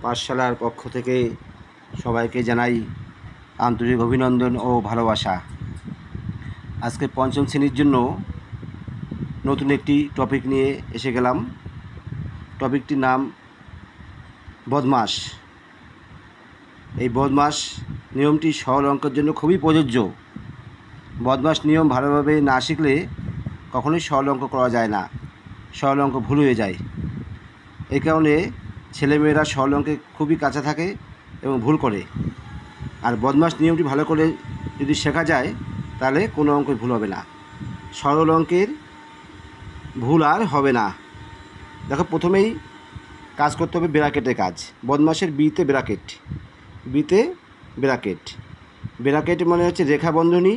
পাঠশালার পক্ষ থেকে সবাইকে জানাই আন্তরিক অভিনন্দন ও ভালোবাসা। আজকে পঞ্চম শ্রেণীর জন্য নতুন একটি টপিক নিয়ে এসে গেলাম। টপিকটির নাম বদমাশ। এই বদমাশ নিয়মটি সরল অঙ্কের জন্য খুবই প্রযোজ্য। বদমাশ নিয়ম ভালোভাবে না শিখলে কখনোই সরল অঙ্ক করা যায় না, সরল অঙ্ক ভুল হয়ে যায়। এই কারণে ছেলেমেয়েরা সরল অঙ্কে খুবই কাঁচা থাকে এবং ভুল করে। আর বদমাশ নিয়মটি ভালো করে যদি শেখা যায় তাহলে কোনো অঙ্কই ভুল হবে না, সরল অঙ্কের ভুল আর হবে না। দেখো, প্রথমেই কাজ করতে হবে ব্র্যাকেটের কাজ। বদমাশের বিতে ব্র্যাকেট, বিতে ব্র্যাকেট। ব্র্যাকেট মানে হচ্ছে রেখা বন্ধনী।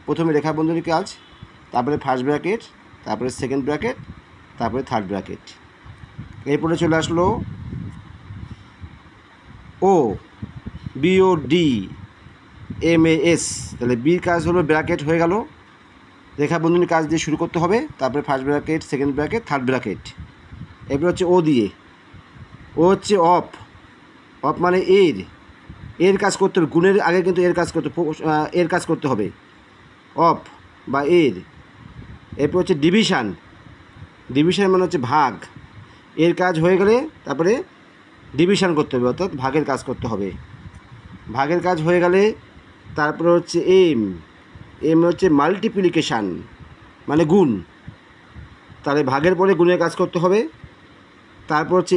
প্রথমে রেখা বন্ধনী কাজ, তারপরে ফার্স্ট ব্র্যাকেট, তারপরে সেকেন্ড ব্র্যাকেট, তারপরে থার্ড ব্র্যাকেট। এরপরে চলে আসলো O, B O D, M A S. তাহলে বির কাজ হলো ব্র্যাকেট হয়ে গেল, রেখা বন্ধনীর কাজ দিয়ে শুরু করতে হবে, তারপরে first bracket, second bracket, third bracket. এরপরে হচ্ছে ও দিয়ে, ও হচ্ছে অফ। অফ মানে এর কাজ করতে হবে, গুণের আগে কিন্তু এর কাজ করতে হবে, অফ বা এর। এরপর হচ্ছে ডিভিশান। ডিভিশান মানে হচ্ছে ভাগ। এর কাজ হয়ে গেলে তারপরে ডিভিশান করতে হবে, অর্থাৎ ভাগের কাজ করতে হবে। ভাগের কাজ হয়ে গেলে তারপরে হচ্ছে এম হচ্ছে মাল্টিপ্লিকেশান মানে গুণ। তাহলে ভাগের পরে গুণের কাজ করতে হবে। তারপর হচ্ছে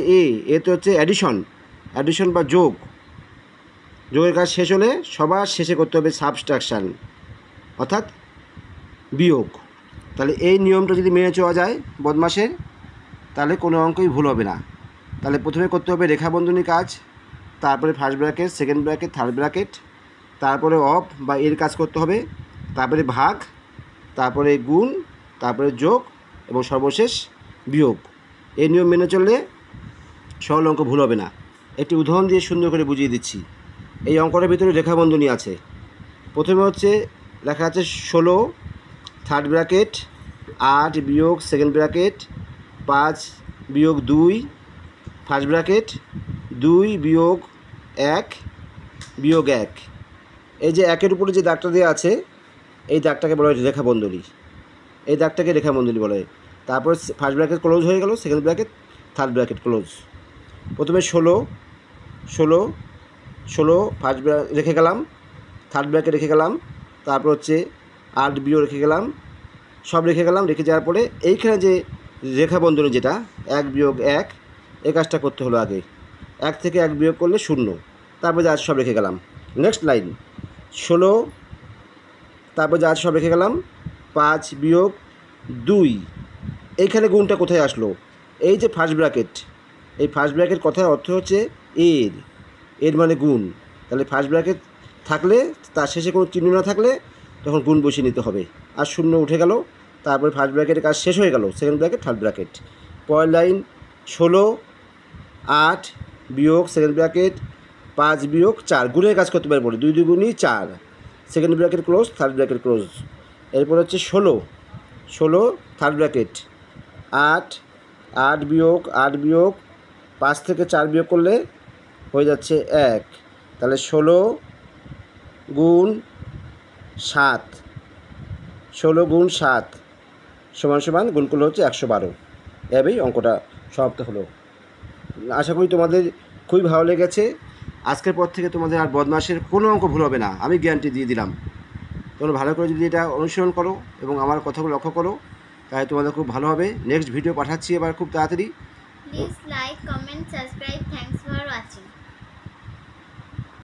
এতে হচ্ছে অ্যাডিশন বা যোগ। যোগের কাজ শেষ হলে সবার শেষে করতে হবে সাবট্রাকশান অর্থাৎ বিয়োগ। তাহলে এই নিয়মটা যদি মেনে চলা যায় বদমাশের, তাহলে কোনো অঙ্কই ভুল হবে না। তাহলে প্রথমে করতে হবে রেখা বন্ধনী কাজ, তারপরে first bracket, second bracket, third bracket, তারপরে অফ বা এর কাজ করতে হবে, তারপরে ভাগ, তারপরে গুণ, তারপরে যোগ এবং সর্বশেষ বিয়োগ। এই নিয়ম মেনে চললে সরল অঙ্ক ভুল হবে না। একটি উদাহরণ দিয়ে সুন্দর করে বুঝিয়ে দিচ্ছি। এই অঙ্কটার ভিতরে রেখা বন্ধনী আছে। প্রথমে হচ্ছে লেখা আছে 16, থার্ড ব্র্যাকেট, 8 বিয়োগ সেকেন্ড ব্র্যাকেট, 5 বিয়োগ 2, ফার্স্ট ব্র্যাকেট, 2 বিয়োগ 1 বিয়োগ 1। এই যে একের উপরে যে দাগটা দেওয়া আছে এই দাগটাকে বলা হয় রেখা বন্ধনী। এই দাগটাকে রেখা বন্ধনী বলা হয়। তারপর ফার্স্ট ব্র্যাকেট ক্লোজ হয়ে গেল, second bracket, third bracket close. প্রথমে 16 ফার্স্ট রেখে গেলাম, থার্ড ব্র্যাকেট রেখে গেলাম, তারপর হচ্ছে 8 বিয়োগ রেখে গেলাম, সব রেখে গেলাম। রেখে যাওয়ার পরে এইখানে যে রেখা বন্ধনী যেটা 1 বিয়োগ 1, এই কাজটা করতে হলো আগে। 1 থেকে 1 বিয়োগ করলে 0, তারপর যা সব রেখে গেলাম। নেক্সট লাইন 16, তারপর যা সব রেখে গেলাম, 5 বিয়োগ 2। এইখানে গুণটা কোথায় আসলো? এই যে ফার্স্ট ব্র্যাকেট, এই ফার্স্ট ব্র্যাকেট কথার অর্থ হচ্ছে এর মানে গুণ। তাহলে ফার্স্ট ব্র্যাকেট থাকলে তার শেষে কোনো চিহ্ন না থাকলে তখন গুণ বসিয়ে নিতে হবে। আর 0 উঠে গেল, তারপরে ফার্স্ট ব্র্যাকেটের কাজ শেষ হয়ে গেল, সেকেন্ড ব্র্যাকেট, থার্ড ব্র্যাকেট। পরের লাইন 16, 8 বিয়োগ সেকেন্ড ব্র্যাকেট, 5 বিয়োগ 4। গুণের কাজ করতে পারে পরে 2 2 গুণই 4, second bracket close, third bracket close. এরপর হচ্ছে 16 থার্ড ব্র্যাকেট, 8 বিয়োগ 5 থেকে 4 বিয়োগ করলে হয়ে যাচ্ছে 1। তাহলে 16 গুণ 7, 16 গুণ 7 সমান গুণ করলে হচ্ছে 112। এভাবেই অঙ্কটা সমাপ্ত হলো। আশা করি তোমাদের খুবই ভালো লেগেছে। আজকের পর থেকে তোমাদের আর বদমাশের কোনো অঙ্ক ভুল হবে না, আমি গ্যারান্টি দিয়ে দিলাম। তোমরা ভালো করে যদি এটা অনুসরণ করো এবং আমার কথাগুলো লক্ষ্য করো তাহলে তোমাদের খুব ভালো হবে। নেক্সট ভিডিও পাঠাচ্ছি এবার খুব তাড়াতাড়ি। Please like, comment, subscribe. Thanks for watching.